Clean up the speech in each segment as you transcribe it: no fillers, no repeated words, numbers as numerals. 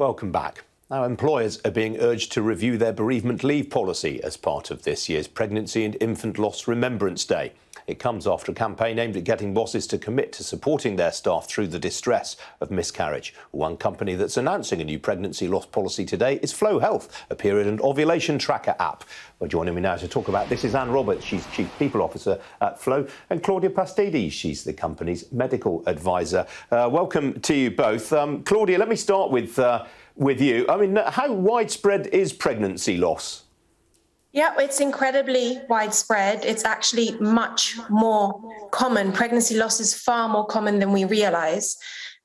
Welcome back. Now, employers are being urged to review their bereavement leave policy as part of this year's Pregnancy and Infant Loss Remembrance Day. It comes after a campaign aimed at getting bosses to commit to supporting their staff through the distress of miscarriage. One company that's announcing a new pregnancy loss policy today is Flow Health, a period and ovulation tracker app. Well, joining me now to talk about this is Anne Roberts. She's Chief People Officer at Flow, and Claudia Pastides. She's the company's medical advisor. Welcome to you both. Claudia, let me start with you. I mean, how widespread is pregnancy loss? Yeah, it's incredibly widespread. It's actually much more common. Pregnancy loss is far more common than we realize.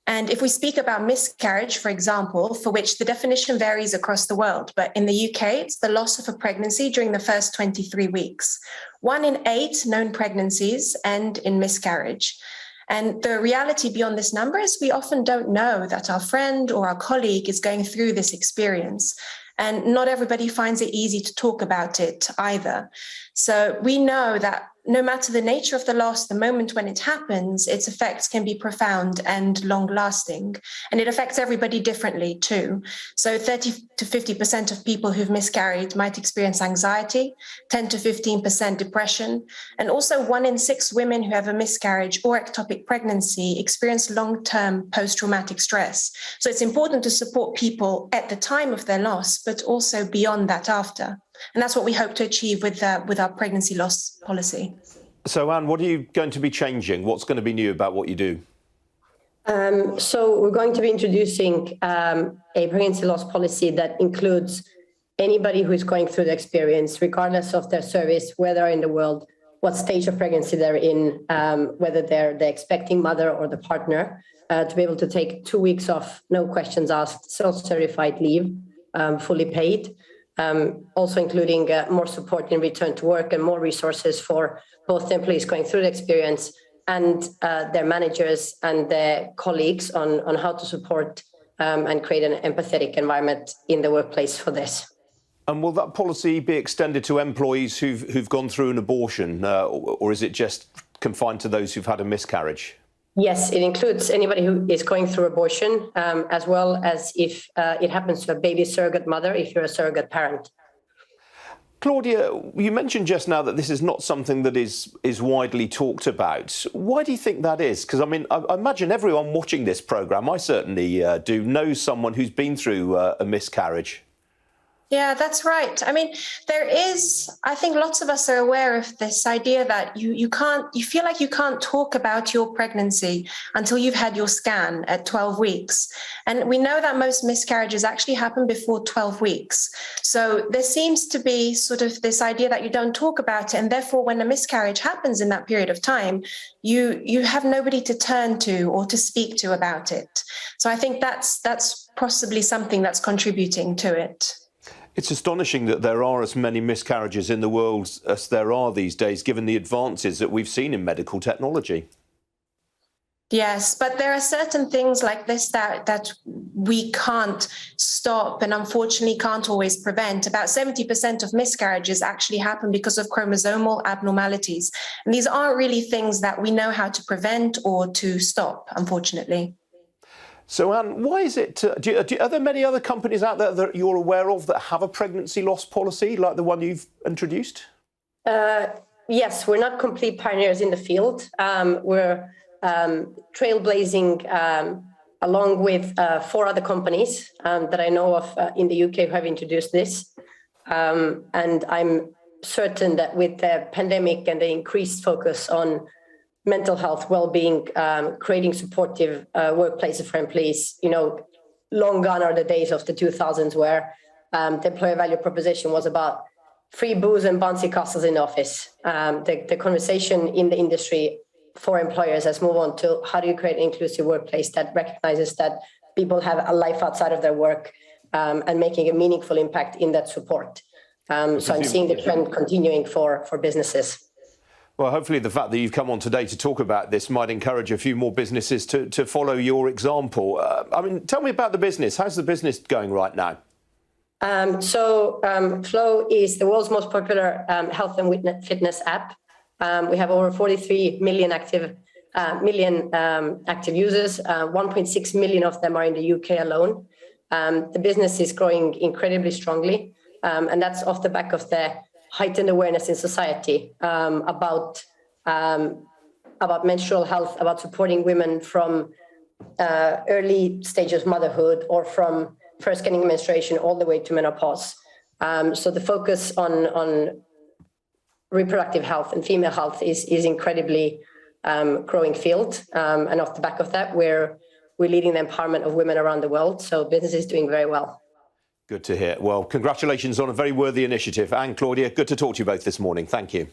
And if we speak about miscarriage, for example, for which the definition varies across the world, but in the UK, it's the loss of a pregnancy during the first 23 weeks. 1 in 8 known pregnancies end in miscarriage. And the reality beyond this number is we often don't know that our friend or our colleague is going through this experience. And not everybody finds it easy to talk about it either. So we know that no matter the nature of the loss, the moment when it happens, its effects can be profound and long-lasting. And it affects everybody differently too. So 30 to 50% of people who've miscarried might experience anxiety, 10 to 15% depression, and also 1 in 6 women who have a miscarriage or ectopic pregnancy experience long-term post-traumatic stress. So it's important to support people at the time of their loss, but also beyond that after. And that's what we hope to achieve with our pregnancy loss policy. So, Anne, what are you going to be changing? What's going to be new about what you do? So we're going to be introducing a pregnancy loss policy that includes anybody who is going through the experience, regardless of their service, where they're in the world, what stage of pregnancy they're in, whether they're the expecting mother or the partner, to be able to take 2 weeks off, no questions asked, self-certified leave, fully paid. Also including more support in return to work and more resources for both the employees going through the experience and their managers and their colleagues on how to support and create an empathetic environment in the workplace for this. And will that policy be extended to employees who've gone through an abortion, or is it just confined to those who've had a miscarriage? Yes, it includes anybody who is going through abortion, as well as if it happens to a baby surrogate mother, if you're a surrogate parent. Claudia, you mentioned just now that this is not something that is widely talked about. Why do you think that is? Because, I mean, I imagine everyone watching this programme, I certainly do, knows someone who's been through a miscarriage. Yeah, that's right. I mean, I think lots of us are aware of this idea that you feel like you can't talk about your pregnancy until you've had your scan at 12 weeks. And we know that most miscarriages actually happen before 12 weeks. So there seems to be sort of this idea that you don't talk about it. And therefore, when a miscarriage happens in that period of time, you have nobody to turn to or to speak to about it. So I think that's possibly something that's contributing to it. It's astonishing that there are as many miscarriages in the world as there are these days, given the advances that we've seen in medical technology. Yes, but there are certain things like this that we can't stop and unfortunately can't always prevent. About 70% of miscarriages actually happen because of chromosomal abnormalities. And these aren't really things that we know how to prevent or to stop, unfortunately. So, Anne, why is it? Are there many other companies out there that you're aware of that have a pregnancy loss policy like the one you've introduced? Yes, we're not complete pioneers in the field. We're trailblazing along with 4 other companies that I know of in the UK who have introduced this. And I'm certain that with the pandemic and the increased focus on mental health, well-being, creating supportive workplaces for employees. You know, long gone are the days of the 2000s where the employer value proposition was about free booze and bouncy castles in the office. The conversation in the industry for employers has moved on to how do you create an inclusive workplace that recognizes that people have a life outside of their work and making a meaningful impact in that support. So I'm seeing the trend continuing for businesses. Well, hopefully the fact that you've come on today to talk about this might encourage a few more businesses to follow your example. I mean, tell me about the business. How's the business going right now? Flow is the world's most popular health and fitness app. We have over 43 million active users. 1.6 million of them are in the UK alone. The business is growing incredibly strongly, and that's off the back of the heightened awareness in society about menstrual health, about supporting women from early stages of motherhood or from first getting menstruation all the way to menopause. So the focus on reproductive health and female health is incredibly growing field. And off the back of that, we're leading the empowerment of women around the world. So business is doing very well. Good to hear. Well, congratulations on a very worthy initiative. And Claudia, good to talk to you both this morning. Thank you.